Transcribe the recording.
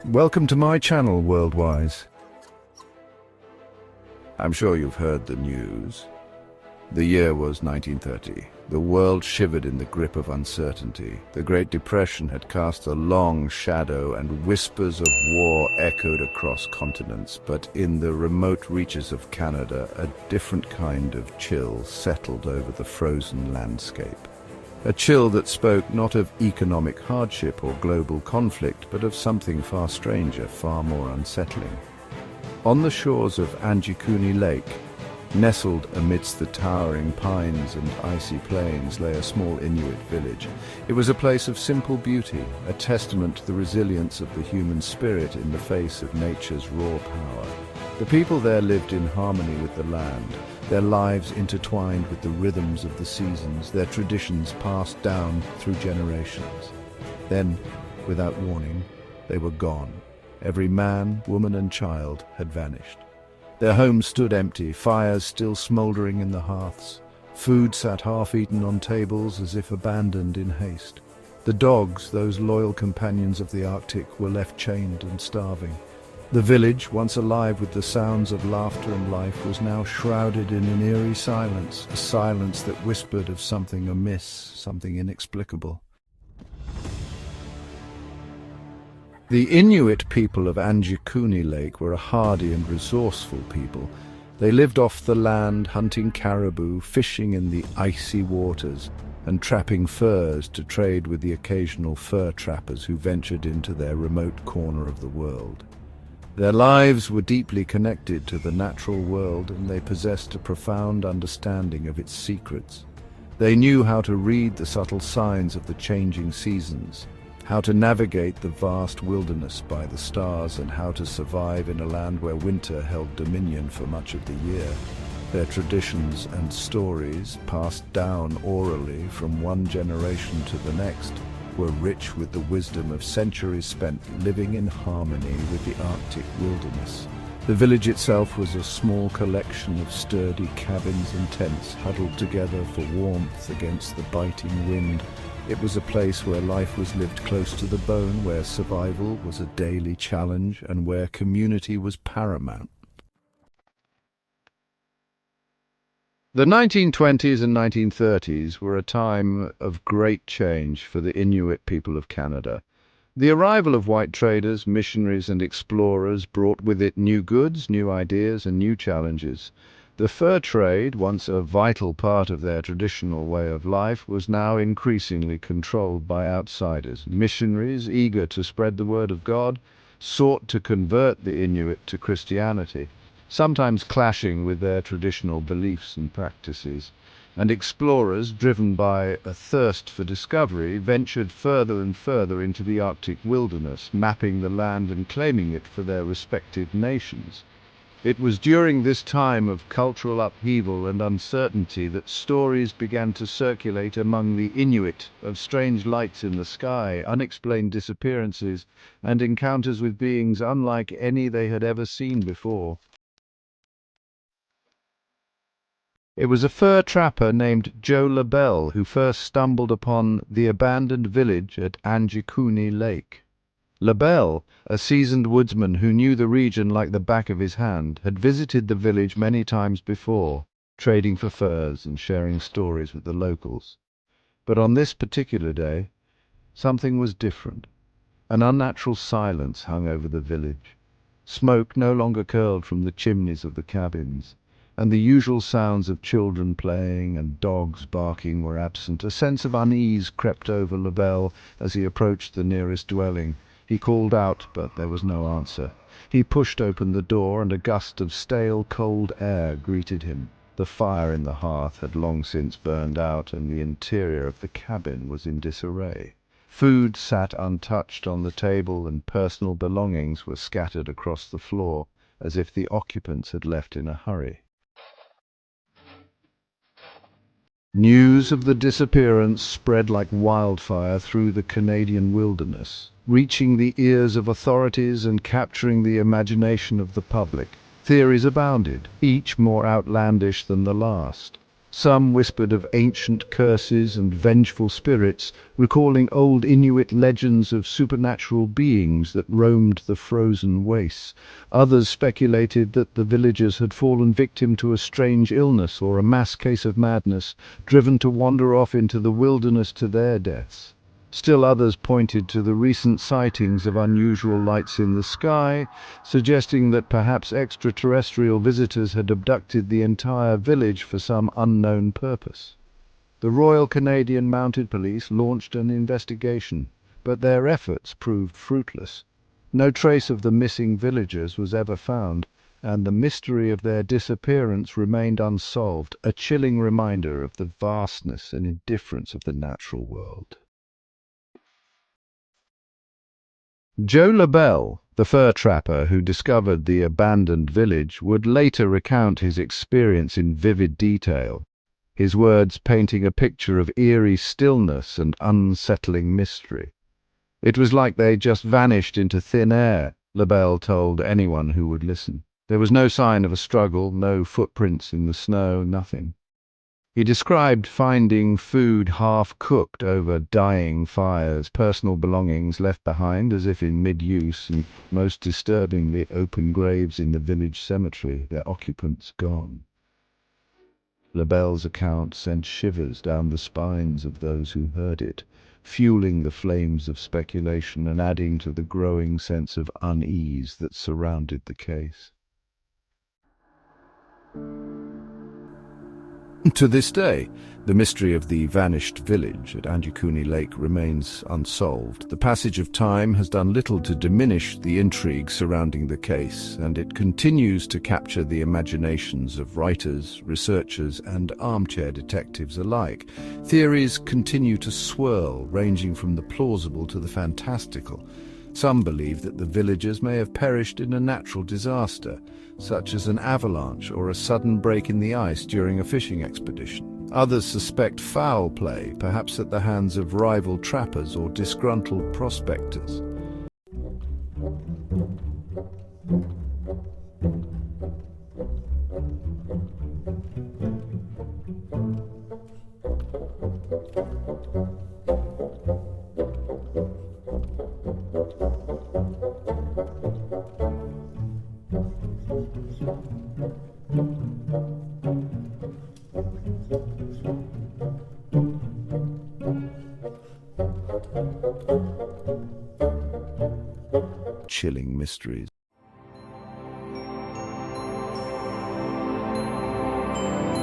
Welcome to my channel, Worldwise. I'm sure you've heard the news. The year was 1930. The world shivered in the grip of uncertainty. The Great Depression had cast a long shadow, and whispers of war echoed across continents. But in the remote reaches of Canada, a different kind of chill settled over the frozen landscape. A chill that spoke not of economic hardship or global conflict, but of something far stranger, far more unsettling. On the shores of Anjikuni Lake, nestled amidst the towering pines and icy plains, lay a small Inuit village. It was a place of simple beauty, a testament to the resilience of the human spirit in the face of nature's raw power. The people there lived in harmony with the land, their lives intertwined with the rhythms of the seasons, their traditions passed down through generations. Then, without warning, they were gone. Every man, woman and child had vanished. Their homes stood empty, fires still smouldering in the hearths. Food sat half-eaten on tables as if abandoned in haste. The dogs, those loyal companions of the Arctic, were left chained and starving. The village, once alive with the sounds of laughter and life, was now shrouded in an eerie silence, a silence that whispered of something amiss, something inexplicable. The Inuit people of Anjikuni Lake were a hardy and resourceful people. They lived off the land, hunting caribou, fishing in the icy waters, and trapping furs to trade with the occasional fur trappers who ventured into their remote corner of the world. Their lives were deeply connected to the natural world, and they possessed a profound understanding of its secrets. They knew how to read the subtle signs of the changing seasons, how to navigate the vast wilderness by the stars, and how to survive in a land where winter held dominion for much of the year. Their traditions and stories, passed down orally from one generation to the next, were rich with the wisdom of centuries spent living in harmony with the Arctic wilderness. The village itself was a small collection of sturdy cabins and tents huddled together for warmth against the biting wind. It was a place where life was lived close to the bone, where survival was a daily challenge, and where community was paramount. The 1920s and 1930s were a time of great change for the Inuit people of Canada. The arrival of white traders, missionaries and explorers brought with it new goods, new ideas and new challenges. The fur trade, once a vital part of their traditional way of life, was now increasingly controlled by outsiders. Missionaries, eager to spread the word of God, sought to convert the Inuit to Christianity, sometimes clashing with their traditional beliefs and practices. And explorers, driven by a thirst for discovery, ventured further and further into the Arctic wilderness, mapping the land and claiming it for their respective nations. It was during this time of cultural upheaval and uncertainty that stories began to circulate among the Inuit of strange lights in the sky, unexplained disappearances, and encounters with beings unlike any they had ever seen before. It was a fur trapper named Joe LaBelle who first stumbled upon the abandoned village at Anjikuni Lake. LaBelle, a seasoned woodsman who knew the region like the back of his hand, had visited the village many times before, trading for furs and sharing stories with the locals. But on this particular day, something was different. An unnatural silence hung over the village. Smoke no longer curled from the chimneys of the cabins, and the usual sounds of children playing and dogs barking were absent. A sense of unease crept over LaBelle as he approached the nearest dwelling. He called out, but there was no answer. He pushed open the door, and a gust of stale, cold air greeted him. The fire in the hearth had long since burned out, and the interior of the cabin was in disarray. Food sat untouched on the table, and personal belongings were scattered across the floor, as if the occupants had left in a hurry. News of the disappearance spread like wildfire through the Canadian wilderness, reaching the ears of authorities and capturing the imagination of the public. Theories abounded, each more outlandish than the last. Some whispered of ancient curses and vengeful spirits, recalling old Inuit legends of supernatural beings that roamed the frozen wastes. Others speculated that the villagers had fallen victim to a strange illness or a mass case of madness, driven to wander off into the wilderness to their deaths. Still others pointed to the recent sightings of unusual lights in the sky, suggesting that perhaps extraterrestrial visitors had abducted the entire village for some unknown purpose. The Royal Canadian Mounted Police launched an investigation, but their efforts proved fruitless. No trace of the missing villagers was ever found, and the mystery of their disappearance remained unsolved, a chilling reminder of the vastness and indifference of the natural world. Joe LaBelle, the fur trapper who discovered the abandoned village, would later recount his experience in vivid detail, his words painting a picture of eerie stillness and unsettling mystery. "It was like they just vanished into thin air," LaBelle told anyone who would listen. "There was no sign of a struggle, no footprints in the snow, nothing." He described finding food half-cooked over dying fires, personal belongings left behind as if in mid-use, and, most disturbingly, open graves in the village cemetery, their occupants gone. LaBelle's account sent shivers down the spines of those who heard it, fueling the flames of speculation and adding to the growing sense of unease that surrounded the case. To this day, the mystery of the vanished village at Anjikuni Lake remains unsolved. The passage of time has done little to diminish the intrigue surrounding the case, and it continues to capture the imaginations of writers, researchers, and armchair detectives alike. Theories continue to swirl, ranging from the plausible to the fantastical. Some believe that the villagers may have perished in a natural disaster, such as an avalanche or a sudden break in the ice during a fishing expedition. Others suspect foul play, perhaps at the hands of rival trappers or disgruntled prospectors. Chilling mysteries.